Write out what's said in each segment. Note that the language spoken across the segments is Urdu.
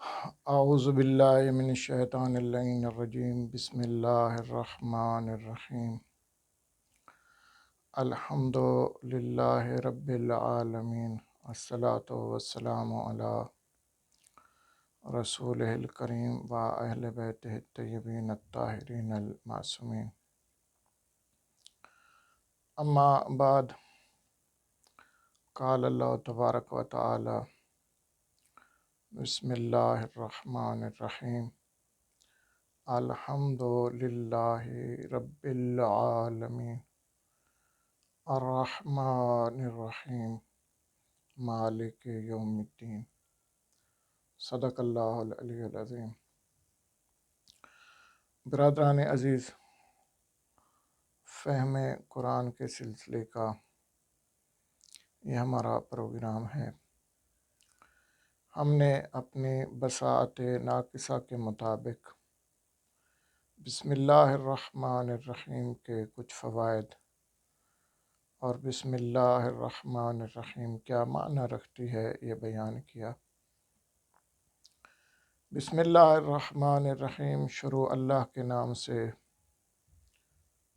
اعوذ باللہ من الشیطان اللعین الرجیم بسم اللہ الرحمن الرحیم الحمد للہ رب العالمین الصلاۃ والسلام علی رسولہ الکریم و اہل بیتہ الطیبین الطاہرین المعصومین، اما بعد، قال اللہ تبارک و تعالی بسم اللہ الرحمن الرحیم الحمد للہ رب العالمین الرحمن الرحیم مالک یوم الدین۔ صدق اللہ العلی العظیم۔ برادران عزیز، فہم قرآن کے سلسلے کا یہ ہمارا پروگرام ہے۔ ہم نے اپنی بصاعت ناقصہ کے مطابق بسم اللہ الرحمن الرحیم کے کچھ فوائد اور بسم اللہ الرحمن الرحیم کیا معنی رکھتی ہے یہ بیان کیا۔ بسم اللہ الرحمن الرحیم شروع اللہ کے نام سے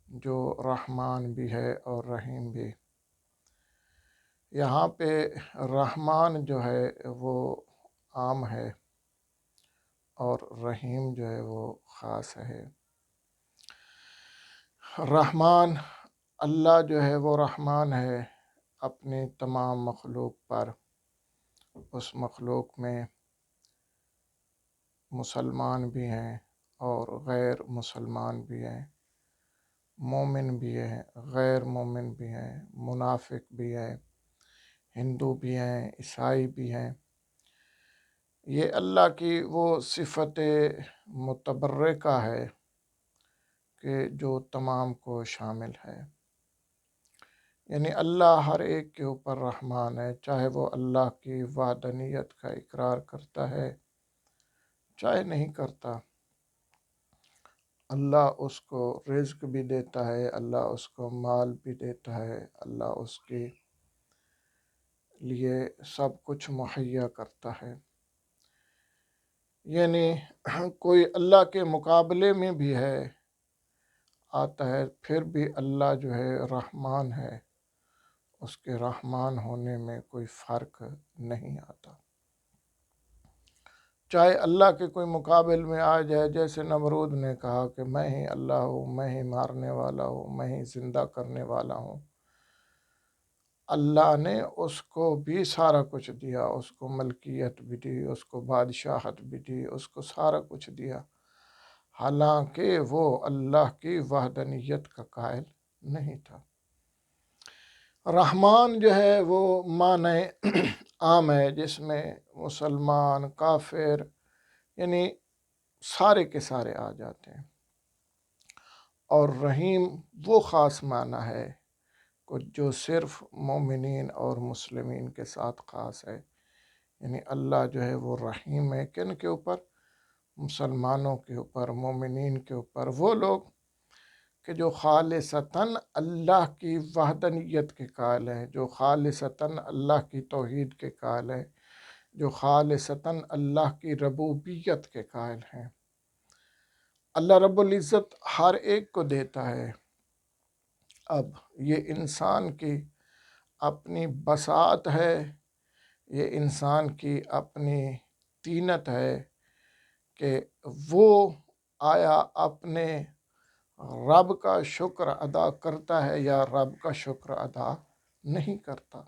جو رحمان بھی ہے اور رحیم بھی۔ یہاں پہ رحمان جو ہے وہ عام ہے اور رحیم جو ہے وہ خاص ہے۔ رحمان اللہ جو ہے وہ رحمان ہے اپنی تمام مخلوق پر۔ اس مخلوق میں مسلمان بھی ہیں اور غیر مسلمان بھی ہیں، مومن بھی ہیں، غیر مومن بھی ہیں، منافق بھی ہیں، ہندو بھی ہیں، عیسائی بھی ہیں۔ یہ اللہ کی وہ صفت متبرکہ ہے کہ جو تمام کو شامل ہے، یعنی اللہ ہر ایک کے اوپر رحمان ہے، چاہے وہ اللہ کی وحدانیت کا اقرار کرتا ہے چاہے نہیں کرتا۔ اللہ اس کو رزق بھی دیتا ہے، اللہ اس کو مال بھی دیتا ہے، اللہ اس کے لیے سب کچھ مہیا کرتا ہے۔ یعنی کوئی اللہ کے مقابلے میں بھی ہے آتا ہے، پھر بھی اللہ جو ہے رحمان ہے، اس کے رحمان ہونے میں کوئی فرق نہیں آتا۔ چاہے اللہ کے کوئی مقابل میں آ جائے، جیسے نمرود نے کہا کہ میں ہی اللہ ہوں، میں ہی مارنے والا ہوں، میں ہی زندہ کرنے والا ہوں، اللہ نے اس کو بھی سارا کچھ دیا، اس کو ملکیت بھی دی، اس کو بادشاہت بھی دی، اس کو سارا کچھ دیا، حالانکہ وہ اللہ کی وحدانیت کا قائل نہیں تھا۔ رحمان جو ہے وہ معنی عام ہے جس میں مسلمان، کافر، یعنی سارے کے سارے آ جاتے ہیں، اور رحیم وہ خاص معنی ہے جو صرف مومنین اور مسلمین کے ساتھ خاص ہے۔ یعنی اللہ جو ہے وہ رحیم ہے کن کے اوپر؟ مسلمانوں کے اوپر، مومنین کے اوپر، وہ لوگ کہ جو خالصتاً اللہ کی وحدانیت کے قائل ہیں، جو خالصتاً اللہ کی توحید کے قائل ہیں، جو خالصتاً اللہ کی ربوبیت کے قائل ہیں۔ اللہ رب العزت ہر ایک کو دیتا ہے۔ اب یہ انسان کی اپنی بساط ہے، یہ انسان کی اپنی طینت ہے کہ وہ آیا اپنے رب کا شکر ادا کرتا ہے یا رب کا شکر ادا نہیں کرتا۔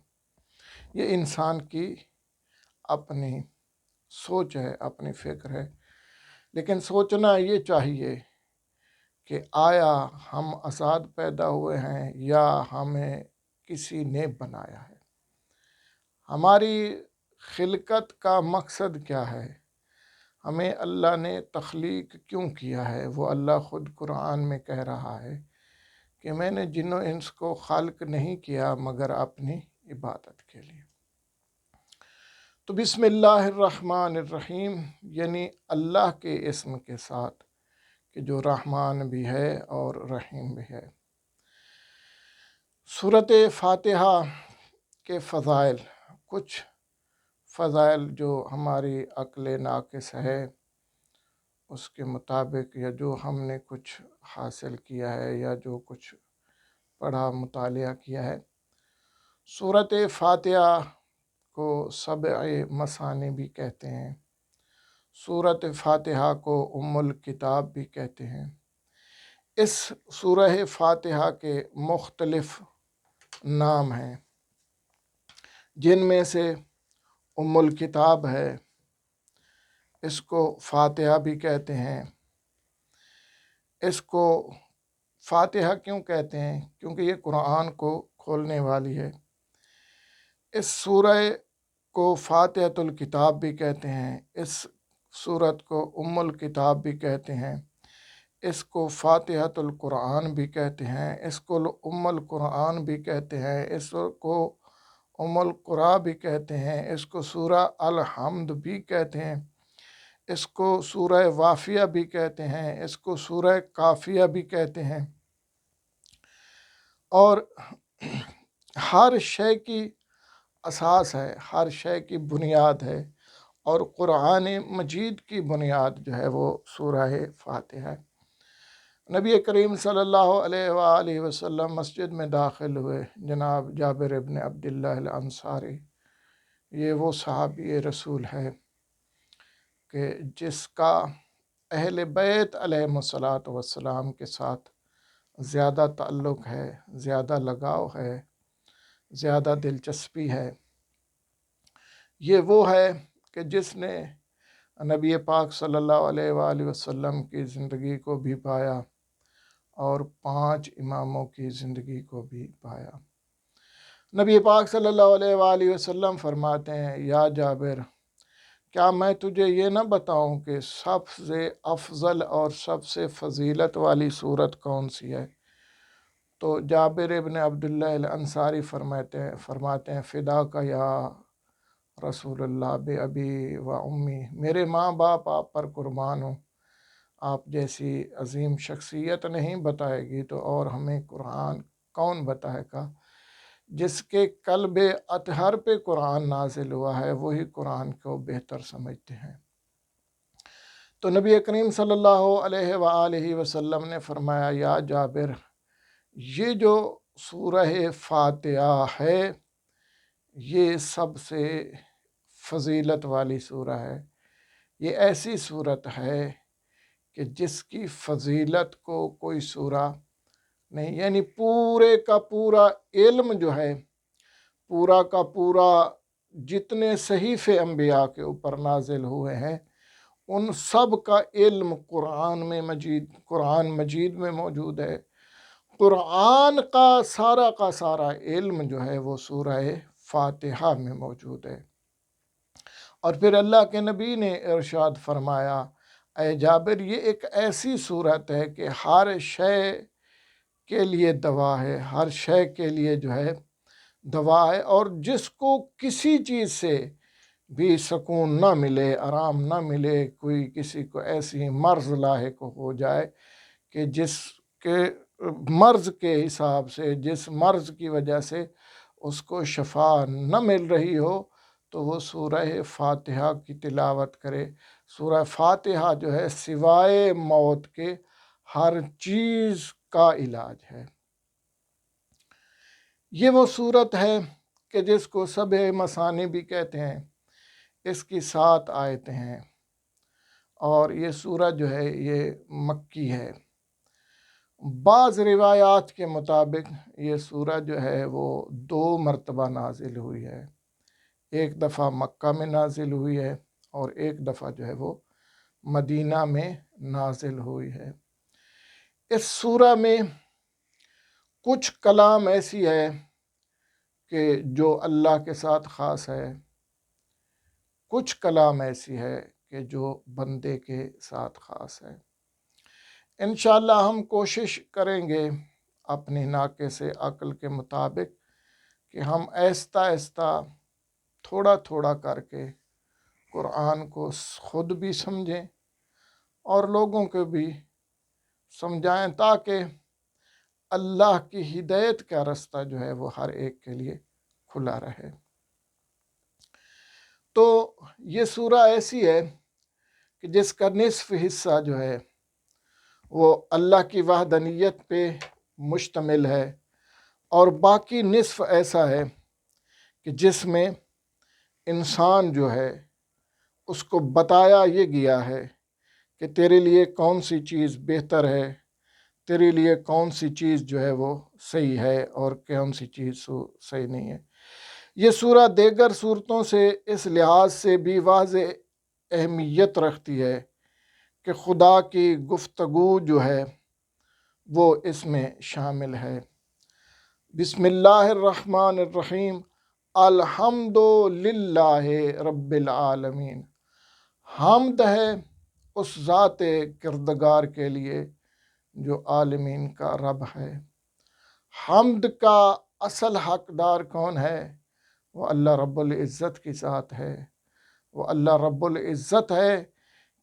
یہ انسان کی اپنی سوچ ہے، اپنی فکر ہے، لیکن سوچنا یہ چاہیے کہ آیا ہم آزاد پیدا ہوئے ہیں یا ہمیں کسی نے بنایا ہے؟ ہماری خلقت کا مقصد کیا ہے؟ ہمیں اللہ نے تخلیق کیوں کیا ہے؟ وہ اللہ خود قرآن میں کہہ رہا ہے کہ میں نے جن و انس کو خلق نہیں کیا مگر اپنی عبادت کے لیے۔ تو بسم اللہ الرحمن الرحیم یعنی اللہ کے اسم کے ساتھ کہ جو رحمان بھی ہے اور رحیم بھی ہے۔ سورۃ فاتحہ کے فضائل، کچھ فضائل جو ہماری عقل ناقص ہے اس کے مطابق، یا جو ہم نے کچھ حاصل کیا ہے یا جو کچھ پڑھا مطالعہ کیا ہے، سورۃ فاتحہ کو سبع مثانی بھی کہتے ہیں، سورۃ فاتحہ کو ام الکتاب بھی کہتے ہیں۔ اس سورہ فاتحہ کے مختلف نام ہیں، جن میں سے ام الکتاب ہے، اس کو فاتحہ بھی کہتے ہیں۔ اس کو فاتحہ کیوں کہتے ہیں؟ کیونکہ یہ قرآن کو کھولنے والی ہے۔ اس سورہ کو فاتحۃ الکتاب بھی کہتے ہیں، اس سورت کو ام الکتاب بھی کہتے ہیں، اس کو فاتحۃ القرآن بھی کہتے ہیں، اس کو ام القرآن بھی کہتے ہیں، اس کو ام القرآن بھی کہتے ہیں، اس کو سورہ الحمد بھی کہتے ہیں، اس کو سورہ وافیہ بھی کہتے ہیں، اس کو سورہ کافیہ بھی کہتے ہیں۔ اور ہر شے کی اساس ہے، ہر شے کی بنیاد ہے، اور قرآن مجید کی بنیاد جو ہے وہ سورہ فاتحہ ہے۔ نبی کریم صلی اللہ علیہ وآلہ وسلم مسجد میں داخل ہوئے، جناب جابر ابن عبداللہ الانصاری، یہ وہ صحابی رسول ہے کہ جس کا اہل بیت علیہم الصلاۃ والسلام کے ساتھ زیادہ تعلق ہے، زیادہ لگاؤ ہے، زیادہ دلچسپی ہے۔ یہ وہ ہے کہ جس نے نبی پاک صلی اللہ علیہ وآلہ وسلم کی زندگی کو بھی پایا اور 5 اماموں کی زندگی کو بھی پایا۔ نبی پاک صلی اللہ علیہ وآلہ وسلم فرماتے ہیں، یا جابر، کیا میں تجھے یہ نہ بتاؤں کہ سب سے افضل اور سب سے فضیلت والی صورت کون سی ہے؟ تو جابر ابن عبداللہ الانصاری فرماتے ہیں فدا کا یا رسول اللہ بے ابی و امی، میرے ماں باپ آپ پر قربان ہوں، آپ جیسی عظیم شخصیت نہیں بتائے گی تو اور ہمیں قرآن کون بتائے گا؟ جس کے قلب اطہر پہ قرآن نازل ہوا ہے وہی قرآن کو بہتر سمجھتے ہیں۔ تو نبی کریم صلی اللہ علیہ وآلہ وسلم نے فرمایا، یا جابر، یہ جو سورہ فاتحہ ہے یہ سب سے فضیلت والی سورہ ہے، یہ ایسی صورت ہے کہ جس کی فضیلت کو کوئی سورہ نہیں، یعنی پورے کا پورا علم جو ہے، پورا کا پورا جتنے صحیفے انبیاء کے اوپر نازل ہوئے ہیں ان سب کا علم قرآن مجید میں موجود ہے۔ قرآن کا سارا علم جو ہے وہ سورہ فاتحہ میں موجود ہے۔ اور پھر اللہ کے نبی نے ارشاد فرمایا، اے جابر، یہ ایک ایسی صورت ہے کہ ہر شے کے لیے دوا ہے، ہر شے کے لیے جو ہے دوا ہے، اور جس کو کسی چیز سے بھی سکون نہ ملے، آرام نہ ملے، کوئی کسی کو ایسی مرض لاحق ہو جائے کہ جس کے مرض کے حساب سے، جس مرض کی وجہ سے اس کو شفا نہ مل رہی ہو، تو وہ سورہ فاتحہ کی تلاوت کرے۔ سورہ فاتحہ جو ہے سوائے موت کے ہر چیز کا علاج ہے۔ یہ وہ صورت ہے کہ جس کو سبع مثانی بھی کہتے ہیں، اس کی 7 آیتیں ہیں، اور یہ سورت جو ہے یہ مکی ہے۔ بعض روایات کے مطابق یہ سورت جو ہے وہ 2 مرتبہ نازل ہوئی ہے، ایک دفعہ مکہ میں نازل ہوئی ہے اور ایک دفعہ جو ہے وہ مدینہ میں نازل ہوئی ہے۔ اس سورہ میں کچھ کلام ایسی ہے کہ جو اللہ کے ساتھ خاص ہے، کچھ کلام ایسی ہے کہ جو بندے کے ساتھ خاص ہے۔ انشاءاللہ ہم کوشش کریں گے اپنی ناقص عقل کے مطابق کہ ہم آہستہ آہستہ تھوڑا تھوڑا کر کے قرآن کو خود بھی سمجھیں اور لوگوں کو بھی سمجھائیں، تاکہ اللہ کی ہدایت کا رستہ جو ہے وہ ہر ایک کے لیے کھلا رہے۔ تو یہ سورہ ایسی ہے کہ جس کا نصف حصہ جو ہے وہ اللہ کی وحدانیت پہ مشتمل ہے، اور باقی نصف ایسا ہے کہ جس میں انسان جو ہے اس کو بتایا یہ گیا ہے کہ تیرے لیے کون سی چیز بہتر ہے، تیرے لیے کون سی چیز جو ہے وہ صحیح ہے اور کون سی چیز صحیح نہیں ہے۔ یہ سورہ دیگر صورتوں سے اس لحاظ سے بھی واضح اہمیت رکھتی ہے کہ خدا کی گفتگو جو ہے وہ اس میں شامل ہے۔ بسم اللہ الرحمن الرحیم، الحمد للہ رب العالمین۔ حمد ہے اس ذات کردگار کے لیے جو عالمین کا رب ہے۔ حمد کا اصل حقدار کون ہے؟ وہ اللہ رب العزت کی ذات ہے۔ وہ اللہ رب العزت ہے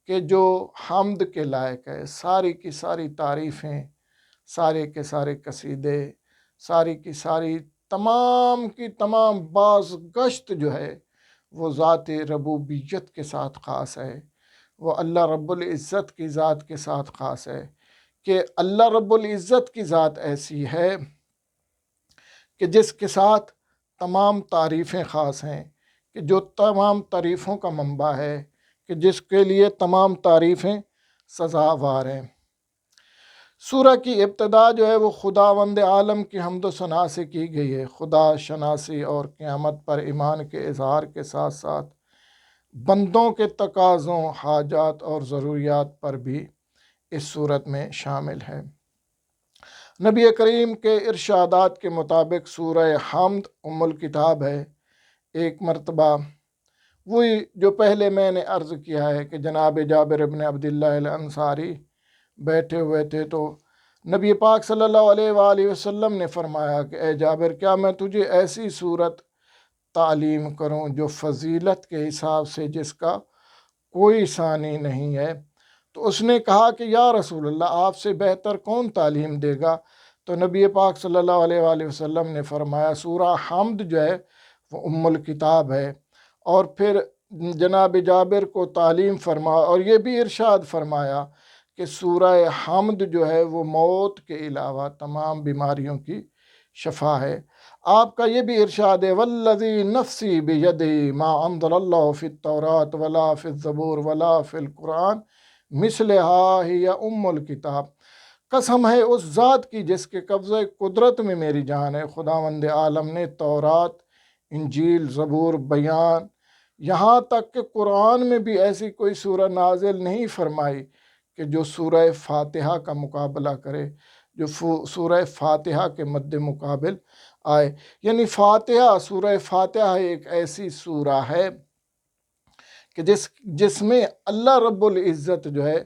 کہ جو حمد کے لائق ہے۔ ساری کی ساری تعریفیں، سارے کے سارے قصیدے، ساری کی ساری تمام کی تمام باز گشت جو ہے وہ ذات ربوبیت کے ساتھ خاص ہے۔ وہ اللہ رب العزت کی ذات کے ساتھ خاص ہے کہ اللہ رب العزت کی ذات ایسی ہے کہ جس کے ساتھ تمام تعریفیں خاص ہیں، کہ جو تمام تعریفوں کا منبع ہے، کہ جس کے لیے تمام تعریفیں سزاوار ہیں۔ سورہ کی ابتدا جو ہے وہ خداوند عالم کی حمد و ثنا سے کی گئی ہے۔ خدا شناسی اور قیامت پر ایمان کے اظہار کے ساتھ ساتھ بندوں کے تقاضوں، حاجات اور ضروریات پر بھی اس صورت میں شامل ہے۔ نبی کریم کے ارشادات کے مطابق سورہ حمد ام الکتاب ہے۔ ایک مرتبہ وہی جو پہلے میں نے عرض کیا ہے کہ جناب جابر بن عبداللہ الانصاری بیٹھے ہوئے تھے، تو نبی پاک صلی اللہ علیہ وآلہ وسلم نے فرمایا کہ اے جابر، کیا میں تجھے ایسی صورت تعلیم کروں جو فضیلت کے حساب سے جس کا کوئی ثانی نہیں ہے؟ تو اس نے کہا کہ یا رسول اللہ، آپ سے بہتر کون تعلیم دے گا؟ تو نبی پاک صلی اللہ علیہ وآلہ وسلم نے فرمایا سورہ حمد جو ہے وہ ام الکتاب ہے، اور پھر جناب جابر کو تعلیم فرمایا اور یہ بھی ارشاد فرمایا کہ سورہ حمد جو ہے وہ موت کے علاوہ تمام بیماریوں کی شفا ہے۔ آپ کا یہ بھی ارشاد ہے والذی نفسی بیدی ما انزل اللہ فی التوراۃ ولا فی الزبور ولا فی القرآن مثلہا ہی ام الکتاب۔ قسم ہے اس ذات کی جس کے قبضہ قدرت میں میری جان ہے، خداوند عالم نے تورات، انجیل، زبور، بیان، یہاں تک کہ قرآن میں بھی ایسی کوئی سورہ نازل نہیں فرمائی کہ جو سورہ فاتحہ کا مقابلہ کرے، جو سورہ فاتحہ کے مد مقابل آئے۔ یعنی فاتحہ، سورہ فاتحہ ایک ایسی سورہ ہے کہ جس میں اللہ رب العزت جو ہے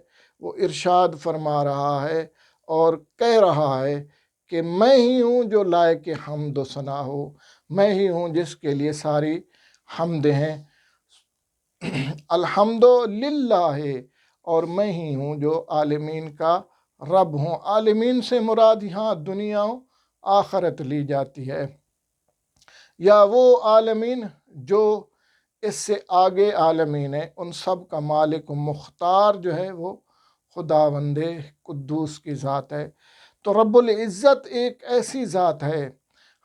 وہ ارشاد فرما رہا ہے اور کہہ رہا ہے کہ میں ہی ہوں جو لائق حمد و ثنا ہو، میں ہی ہوں جس کے لیے ساری حمد ہیں، الحمد للہ، اور میں ہی ہوں جو عالمین کا رب ہوں۔ عالمین سے مراد یہاں دنیا و آخرت لی جاتی ہے، یا وہ عالمین جو اس سے آگے عالمین ہے، ان سب کا مالک و مختار جو ہے وہ خداوند قدوس کی ذات ہے۔ تو رب العزت ایک ایسی ذات ہے،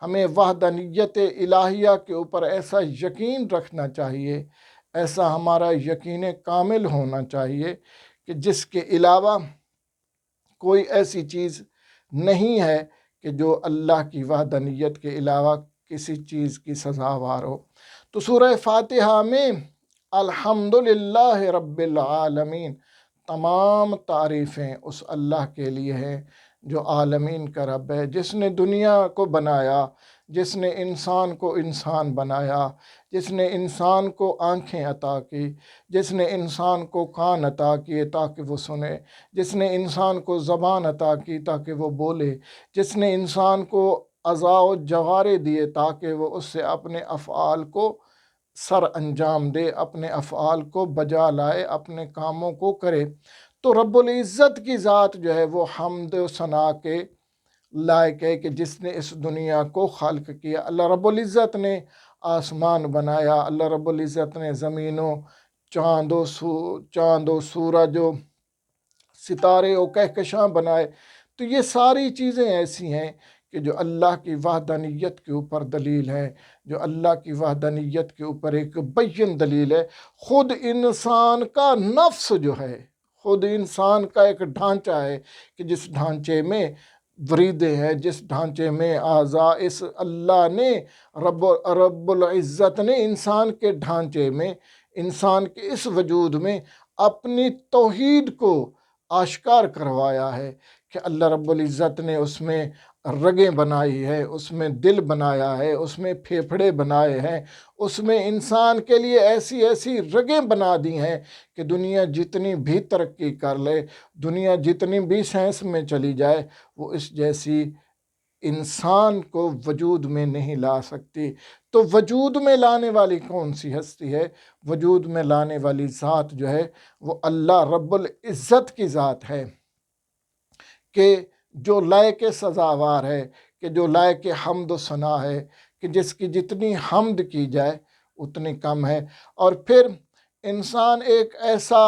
ہمیں وحدانیت الہیہ کے اوپر ایسا یقین رکھنا چاہیے، ایسا ہمارا یقین کامل ہونا چاہیے کہ جس کے علاوہ کوئی ایسی چیز نہیں ہے کہ جو اللہ کی وحدانیت کے علاوہ کسی چیز کی سزاوار ہو۔ تو سورہ فاتحہ میں الحمدللہ رب العالمین، تمام تعریفیں اس اللہ کے لیے ہیں جو عالمین کا رب ہے، جس نے دنیا کو بنایا، جس نے انسان کو انسان بنایا، جس نے انسان کو آنکھیں عطا کی، جس نے انسان کو کان عطا کیے تاکہ وہ سنے، جس نے انسان کو زبان عطا کی تاکہ وہ بولے، جس نے انسان کو اعضاء و جوارے دیے تاکہ وہ اس سے اپنے افعال کو سر انجام دے، اپنے افعال کو بجا لائے، اپنے کاموں کو کرے۔ تو رب العزت کی ذات جو ہے وہ حمد و ثنا کے لائق ہے کہ جس نے اس دنیا کو خلق کیا۔ اللہ رب العزت نے آسمان بنایا، اللہ رب العزت نے زمینوں، چاند و سورج و ستارے و کہکشاں بنائے۔ تو یہ ساری چیزیں ایسی ہیں کہ جو اللہ کی وحدانیت کے اوپر دلیل ہے، جو اللہ کی وحدانیت کے اوپر ایک بین دلیل ہے۔ خود انسان کا نفس جو ہے، خود انسان کا ایک ڈھانچہ ہے کہ جس ڈھانچے میں وریدیں ہیں، جس ڈھانچے میں اعضاء، اس اللہ نے رب العزت نے انسان کے ڈھانچے میں، انسان کے اس وجود میں اپنی توحید کو آشکار کروایا ہے کہ اللہ رب العزت نے اس میں رگیں بنائی ہے، اس میں دل بنایا ہے، اس میں پھیپھڑے بنائے ہیں، اس میں انسان کے لیے ایسی ایسی رگیں بنا دی ہیں کہ دنیا جتنی بھی ترقی کر لے، دنیا جتنی بھی سائنس میں چلی جائے، وہ اس جیسی انسان کو وجود میں نہیں لا سکتی۔ تو وجود میں لانے والی کون سی ہستی ہے؟ وجود میں لانے والی ذات جو ہے وہ اللہ رب العزت کی ذات ہے، کہ جو لائق سزاوار ہے، کہ جو لائق حمد و ثنا ہے، کہ جس کی جتنی حمد کی جائے اتنی کم ہے۔ اور پھر انسان ایک ایسا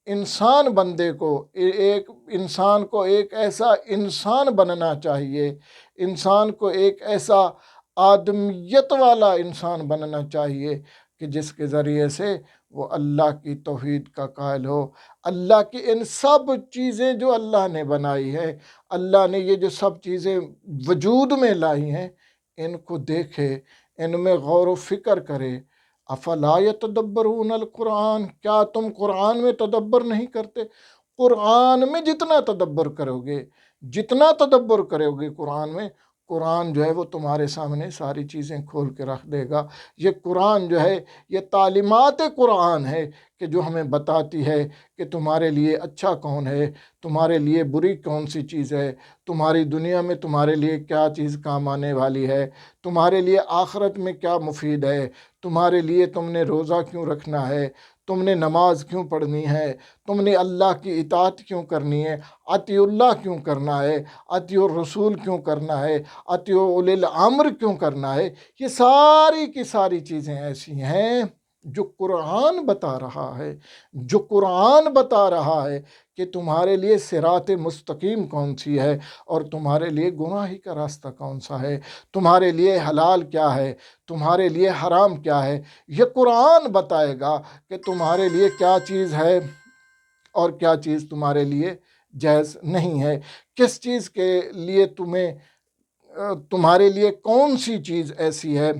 انسان بندے کو ایک انسان کو ایک ایسا انسان بننا چاہیے، انسان کو ایک ایسا آدمیت والا انسان بننا چاہیے کہ جس کے ذریعے سے وہ اللہ کی توحید کا قائل ہو، اللہ کی ان سب چیزیں جو اللہ نے بنائی ہے، اللہ نے یہ جو سب چیزیں وجود میں لائی ہیں، ان کو دیکھے، ان میں غور و فکر کرے۔ افلا یتدبرون القرآن، کیا تم قرآن میں تدبر نہیں کرتے؟ قرآن میں جتنا تدبر کرو گے، جتنا تدبر کرو گے قرآن میں، قرآن جو ہے وہ تمہارے سامنے ساری چیزیں کھول کے رکھ دے گا۔ یہ قرآن جو ہے، یہ تعلیمات قرآن ہے کہ جو ہمیں بتاتی ہے کہ تمہارے لیے اچھا کون ہے، تمہارے لیے بری کون سی چیز ہے، تمہاری دنیا میں تمہارے لیے کیا چیز کام آنے والی ہے، تمہارے لیے آخرت میں کیا مفید ہے، تمہارے لیے تم نے روزہ کیوں رکھنا ہے، تم نے نماز کیوں پڑھنی ہے، تم نے اللہ کی اطاعت کیوں کرنی ہے، اطیع اللہ کیوں کرنا ہے، اطیع الرسول کیوں کرنا ہے، اطیع اولی الامر کیوں کرنا ہے۔ یہ ساری کی ساری چیزیں ایسی ہیں جو قرآن بتا رہا ہے، جو قرآن بتا رہا ہے کہ تمہارے لیے صراط مستقیم کون سی ہے اور تمہارے لیے گناہی کا راستہ کون سا ہے، تمہارے لیے حلال کیا ہے، تمہارے لیے حرام کیا ہے۔ یہ قرآن بتائے گا کہ تمہارے لیے کیا چیز ہے اور کیا چیز تمہارے لیے جائز نہیں ہے، کس چیز کے لیے تمہارے لیے کون سی چیز ایسی ہے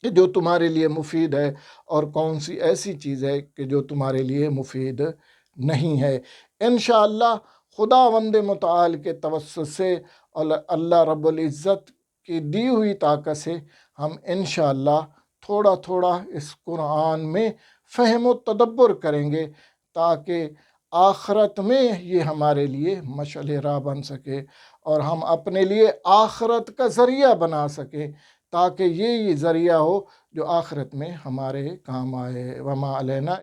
کہ جو تمہارے لیے مفید ہے اور کون سی ایسی چیز ہے کہ جو تمہارے لیے مفید نہیں ہے۔ انشاءاللہ خداوند متعال کے توسط سے اللہ رب العزت کی دی ہوئی طاقت سے ہم انشاءاللہ تھوڑا تھوڑا اس قرآن میں فہم و تدبر کریں گے تاکہ آخرت میں یہ ہمارے لیے مشعل راہ بن سکے اور ہم اپنے لیے آخرت کا ذریعہ بنا سکیں، تاکہ یہ ذریعہ ہو جو آخرت میں ہمارے کام آئے۔ وما علینا